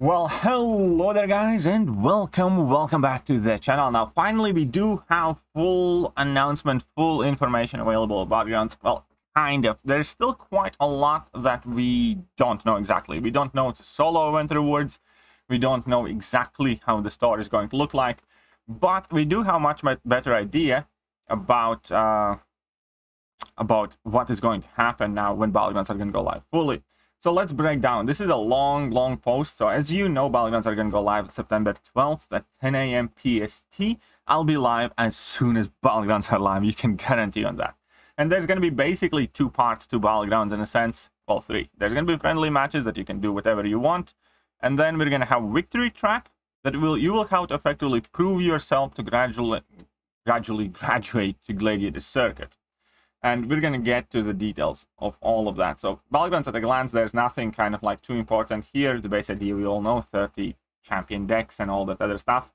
Well, hello there guys, and welcome back to the channel. Now finally we do have full announcement, full information available about Battlegrounds. Well, kind of. There's still quite a lot that we don't know exactly. We don't know it's a solo event rewards. We don't know exactly how the store is going to look like, but we do have a much better idea about what is going to happen now when Battlegrounds are going to go live fully. So let's break down. This is a long post. So as you know, Battlegrounds are going to go live September 12th at 10 a.m. PST. I'll be live as soon as Battlegrounds are live. You can guarantee on that. And there's going to be basically two parts to Battlegrounds in a sense. Well, three. There's going to be friendly matches that you can do whatever you want. And then we're going to have victory track that you will have to effectively prove yourself to gradually graduate to Gladiator Circuit. And we're going to get to the details of all of that. So Battlegrounds at a glance, there's nothing kind of like too important here. The base idea we all know, 30 champion decks and all that other stuff.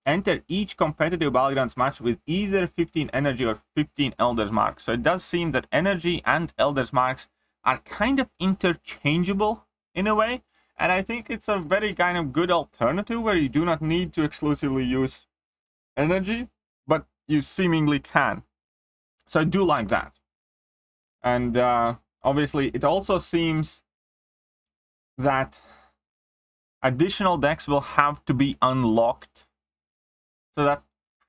Enter each competitive Battlegrounds match with either 15 energy or 15 Elder's Marks. So it does seem that energy and Elder's Marks are kind of interchangeable in a way. And I think it's a very kind of good alternative where you do not need to exclusively use energy, but you seemingly can. So I do like that. And obviously, it also seems that additional decks will have to be unlocked. So that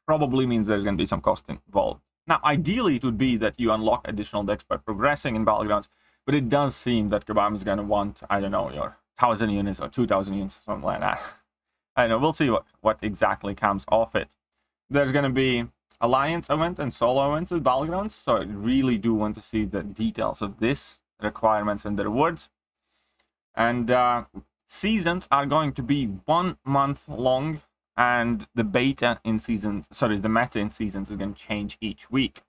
probably means there's going to be some cost involved. Now, ideally, it would be that you unlock additional decks by progressing in Battlegrounds. But it does seem that Kabam is going to want, I don't know, your 1,000 units or 2,000 units, something like that. I don't know. We'll see what exactly comes off it. There's going to be Alliance event and solo events with Battlegrounds, so I really do want to see the details of this, requirements and the rewards. And seasons are going to be 1 month long, and the meta in seasons is going to change each week.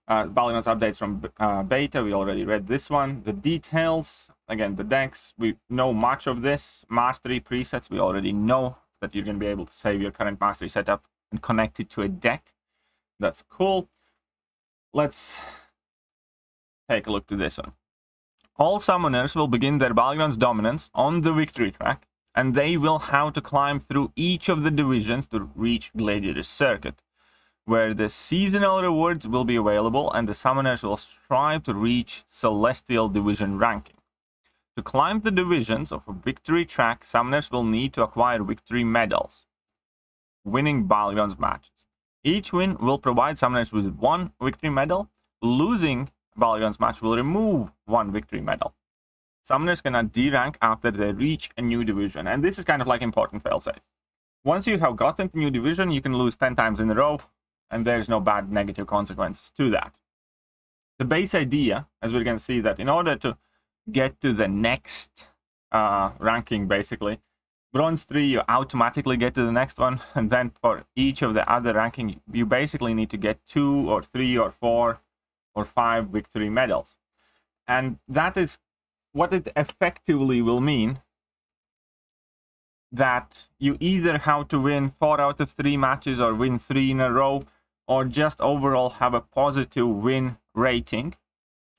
Battlegrounds updates from beta, we already read this one. The details, again, the decks, we know much of this. Mastery presets, we already know that you're going to be able to save your current mastery setup and connect it to a deck. That's cool. Let's take a look to this one. All summoners will begin their Battlegrounds dominance on the victory track, and they will have to climb through each of the divisions to reach Gladiator Circuit, where the seasonal rewards will be available, and the summoners will strive to reach Celestial Division ranking. To climb the divisions of a victory track, summoners will need to acquire victory medals, winning Battlegrounds matches. Each win will provide summoners with 1 victory medal. Losing Battlegrounds match will remove 1 victory medal. Summoners cannot D-rank after they reach a new division. And this is kind of like important failsafe. Once you have gotten to new division, you can lose 10 times in a row, and there's no bad negative consequences to that. The base idea, as we're going to see, that in order to get to the next ranking, basically, Bronze 3, you automatically get to the next one, and then for each of the other ranking, you basically need to get 2 or 3 or 4 or 5 victory medals. And that is what it effectively will mean, that you either have to win 4 out of 3 matches or win 3 in a row, or just overall have a positive win rating.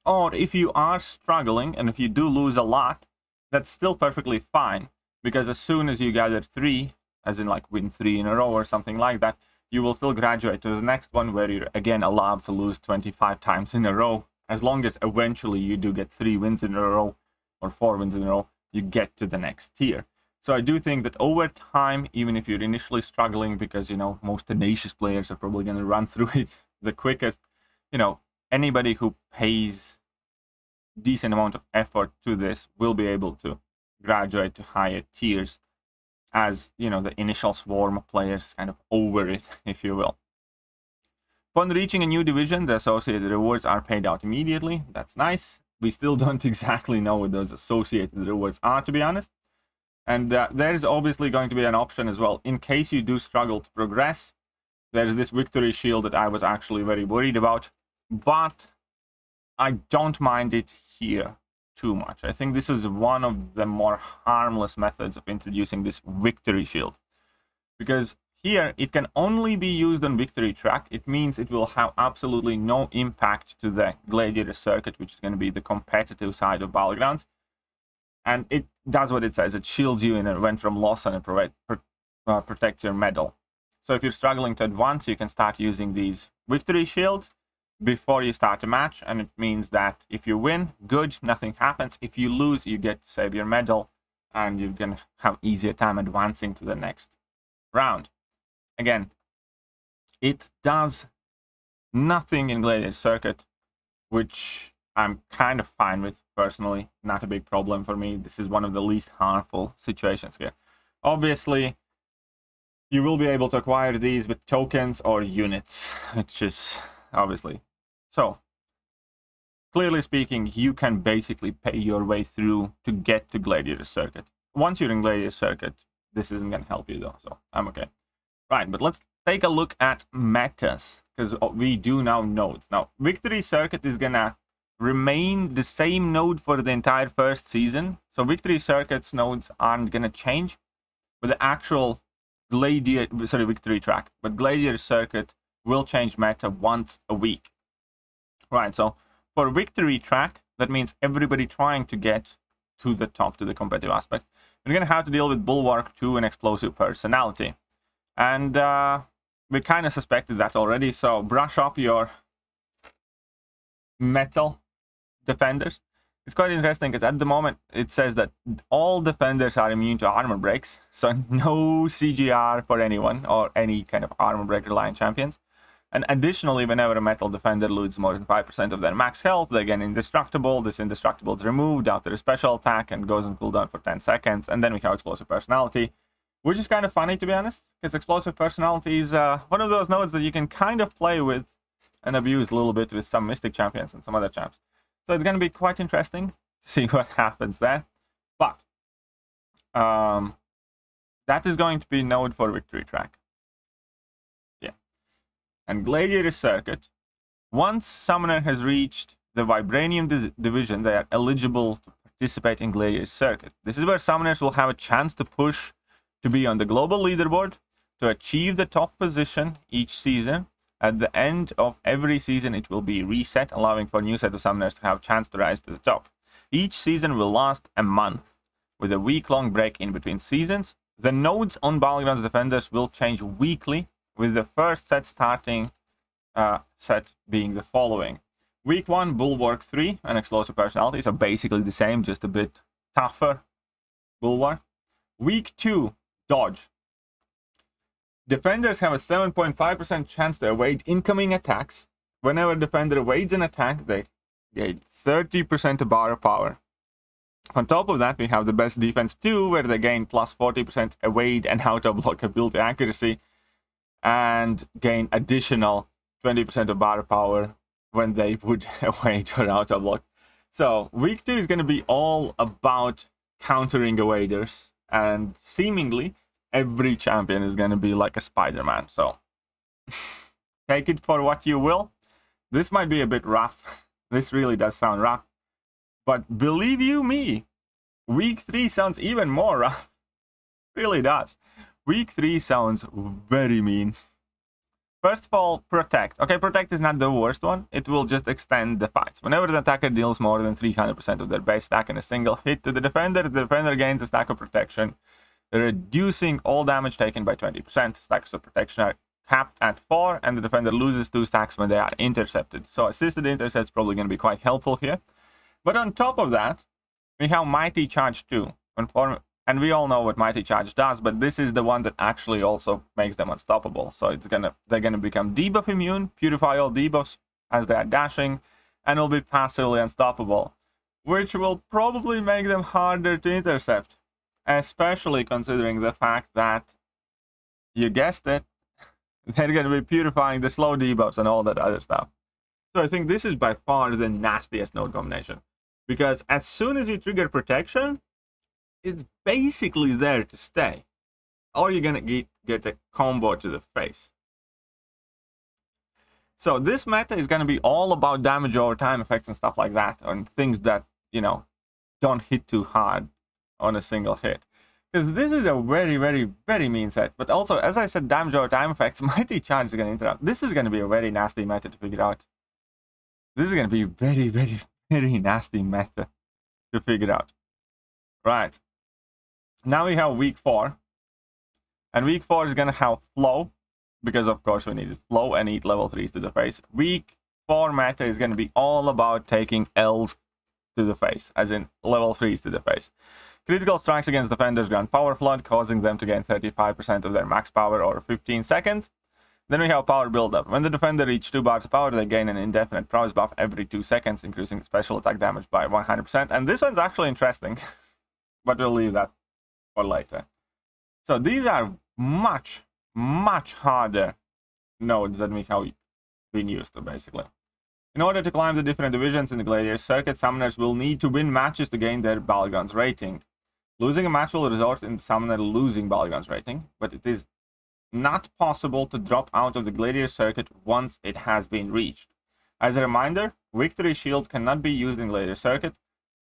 Or if you are struggling, and if you do lose a lot, that's still perfectly fine. Because as soon as you gather 3, as in like win 3 in a row or something like that, you will still graduate to the next one where you're again allowed to lose 25 times in a row. As long as eventually you do get 3 wins in a row or 4 wins in a row, you get to the next tier. So I do think that over time, even if you're initially struggling, because, you know, most tenacious players are probably going to run through it the quickest, you know, anybody who pays decent amount of effort to this will be able to graduate to higher tiers as, you know, the initial swarm of players kind of over it, if you will. Upon reaching a new division, the associated rewards are paid out immediately. That's nice. We still don't exactly know what those associated rewards are, to be honest. And there's obviously going to be an option as well. In case you do struggle to progress, there's this victory shield that I was actually very worried about, but I don't mind it here too much. I think this is one of the more harmless methods of introducing this victory shield, because here it can only be used on victory track. It means it will have absolutely no impact to the Gladiator Circuit, which is going to be the competitive side of Battlegrounds. And it does what it says. It shields you in an event from loss and it protects your medal. So if you're struggling to advance, you can start using these victory shields before you start a match, and it means that if you win, good, nothing happens. If you lose, you get to save your medal, and you're going to have easier time advancing to the next round. Again, it does nothing in Gladiator Circuit, which I'm kind of fine with personally. Not a big problem for me. This is one of the least harmful situations here. Obviously, you will be able to acquire these with tokens or units, which is obviously. So, clearly speaking, you can basically pay your way through to get to Gladiator Circuit. Once you're in Gladiator Circuit, this isn't going to help you though, so I'm okay. Right, but let's take a look at metas, because we do now nodes. Now, Victory Circuit is going to remain the same node for the entire first season. So Victory Circuit's nodes aren't going to change, but the actual Victory track. But Gladiator Circuit will change meta once a week. Right, so for Victory track, that means everybody trying to get to the top, to the competitive aspect. We're going to have to deal with Bulwark 2 and Explosive Personality. And we kind of suspected that already, so brush up your metal defenders. It's quite interesting because at the moment it says that all defenders are immune to armor breaks, so no CGR for anyone or any kind of armor break reliant champions. And additionally, whenever a metal defender loses more than 5% of their max health, they get indestructible. This indestructible is removed after a special attack and goes on cooldown for 10 seconds. And then we have Explosive Personality, which is kind of funny, to be honest, because Explosive Personality is one of those nodes that you can kind of play with and abuse a little bit with some Mystic champions and some other champs. So it's going to be quite interesting to see what happens there. But that is going to be node for Victory track. Yeah. And Gladiator Circuit, once Summoner has reached the Vibranium division, they are eligible to participate in Gladiator Circuit. This is where Summoners will have a chance to push to be on the global leaderboard, to achieve the top position each season. At the end of every season, it will be reset, allowing for a new set of Summoners to have a chance to rise to the top. Each season will last a month, with a week-long break in between seasons. The nodes on Battlegrounds Defenders will change weekly, with the first set starting set being the following. Week 1, Bulwark 3 and Explosive Personality, so basically the same, just a bit tougher Bulwark. Week 2, Dodge. Defenders have a 7.5% chance to evade incoming attacks. Whenever a defender evades an attack, they gain 30% of bar power. On top of that, we have the best defense 2, where they gain plus 40% evade and auto-block ability accuracy, and gain additional 20% of bar power when they would evade or auto-block. So, week 2 is going to be all about countering evaders, and seemingly every champion is going to be like a Spider-Man. So, take it for what you will. This might be a bit rough. This really does sound rough. But believe you me, week 3 sounds even more rough. Really does. Week 3 sounds very mean. First of all, Protect. Okay, Protect is not the worst one. It will just extend the fights. Whenever the attacker deals more than 300% of their base stack in a single hit to the defender gains a stack of protection, reducing all damage taken by 20%. Stacks of protection are capped at 4, and the defender loses 2 stacks when they are intercepted. So assisted intercept is probably going to be quite helpful here. But on top of that, we have Mighty Charge 2. And we all know what Mighty Charge does, but this is the one that actually also makes them unstoppable. So they're gonna become debuff immune, purify all debuffs as they are dashing, and will be passively unstoppable, which will probably make them harder to intercept, especially considering the fact that, you guessed it, they're gonna be purifying the slow debuffs and all that other stuff. So I think this is by far the nastiest node combination, because as soon as you trigger protection, it's basically there to stay, or you're gonna get a combo to the face. So this meta is gonna be all about damage over time effects and stuff like that, on things that, you know, don't hit too hard on a single hit. Because this is a very, very, very mean set. But also, as I said, damage over time effects, Mighty Charge is gonna interrupt. This is gonna be a very nasty meta to figure out. This is gonna be very, very, very nasty meta to figure out. Right. Now we have week 4. And week 4 is going to have flow, because of course we needed flow and eat level 3s to the face. Week 4 meta is going to be all about taking Ls to the face, as in level 3s to the face. Critical strikes against defenders grant power flood, causing them to gain 35% of their max power over 15 seconds. Then we have power buildup. When the defender reaches 2 bars of power, they gain an indefinite prowess buff every 2 seconds, increasing special attack damage by 100%. And this one's actually interesting, but we'll leave that for later. So these are much, much harder nodes than we have been used to, basically. In order to climb the different divisions in the Gladiator Circuit, summoners will need to win matches to gain their Battlegrounds rating. Losing a match will result in the summoner losing Battlegrounds rating, but it is not possible to drop out of the Gladiator Circuit once it has been reached. As a reminder, victory shields cannot be used in Gladiator Circuit.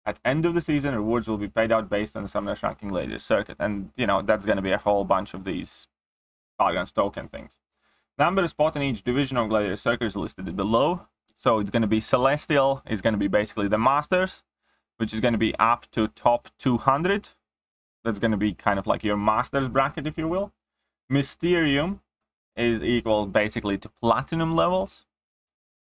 At end of the season, rewards will be paid out based on the summoner's ranking Gladiator Circuit, and you know that's going to be a whole bunch of these Battlegrounds token things. Number of spot in each division of Gladiator Circuit is listed below. So it's going to be Celestial, is going to be basically the Masters, which is going to be up to top 200. That's going to be kind of like your Masters bracket, if you will. Mysterium is equal basically to Platinum levels.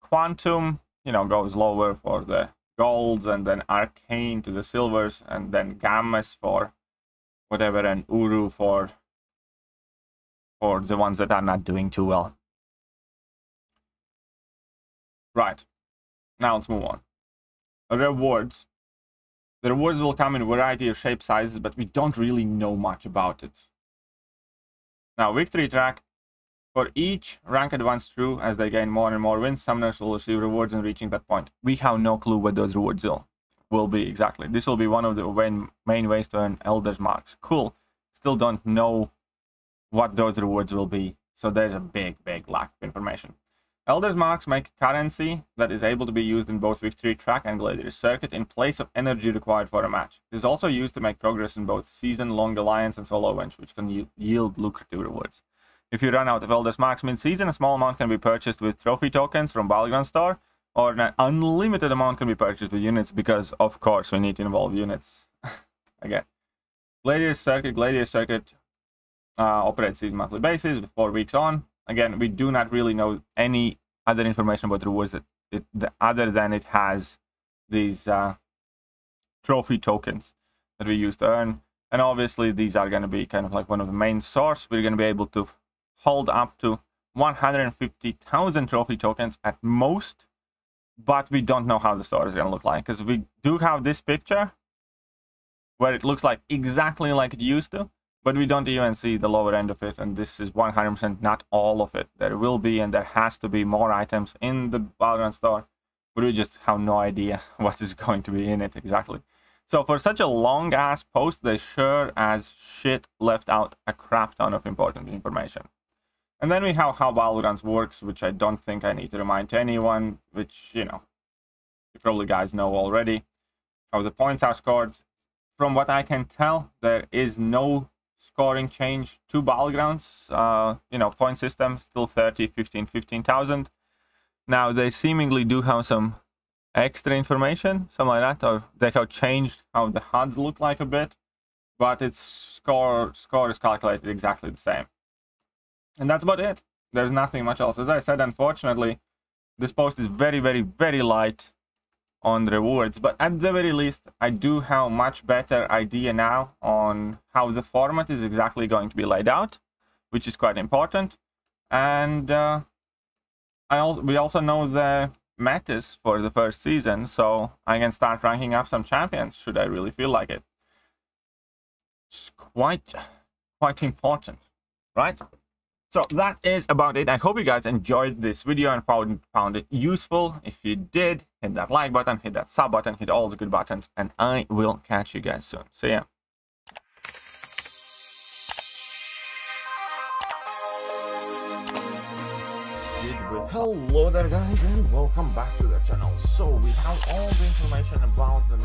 Quantum, you know, goes lower for the golds, and then Arcane to the silvers, and then Gammas for whatever, and Uru for the ones that are not doing too well. Right, now let's move on. Rewards. The rewards will come in a variety of shape sizes, but we don't really know much about it. Now, victory track. For each rank advance through, as they gain more and more wins, summoners will receive rewards in reaching that point. We have no clue what those rewards will be exactly. This will be one of the main ways to earn Elder's Marks. Cool. Still don't know what those rewards will be, so there's a big lack of information. Elder's Marks make currency that is able to be used in both Victory Track and Gladiator Circuit in place of energy required for a match. It is also used to make progress in both season-long alliance and solo events, which can yield lucrative rewards. If you run out of Elder's Marks mid-season, a small amount can be purchased with trophy tokens from Battlegrounds store, or an unlimited amount can be purchased with units, because, of course, we need to involve units. Again. Gladiator Circuit operates season monthly basis with 4 weeks on. Again, we do not really know any other information about rewards other than it has these trophy tokens that we use to earn. And obviously, these are going to be kind of like one of the main sources. We're going to be able to hold up to 150,000 trophy tokens at most. But we don't know how the store is going to look like, because we do have this picture where it looks like exactly like it used to. But we don't even see the lower end of it, and this is 100% not all of it. There will be, and there has to be more items in the Battlegrounds store, but we just have no idea what is going to be in it exactly. So for such a long-ass post, they sure as shit left out a crap ton of important information. And then we have how Battlegrounds works, which I don't think I need to remind to anyone, which, you know, you probably guys know already. How the points are scored. From what I can tell, there is no scoring change to Battlegrounds, you know, point system, still 30, 15, 15,000. Now, they seemingly do have some extra information, something like that, or they have changed how the HUDs look like a bit, but its score is calculated exactly the same. And that's about it. There's nothing much else. As I said, unfortunately, this post is very, very, very light on rewards, but at the very least, I do have a much better idea now on how the format is exactly going to be laid out, which is quite important. And we also know the metas for the first season, so I can start ranking up some champions should I really feel like it. It's quite important, right? So that is about it. I hope you guys enjoyed this video and found it useful. If you did, hit that like button, hit that sub button, hit all the good buttons, and I will catch you guys soon. See ya. Hello there guys, and welcome back to the channel. So we have all the information about the next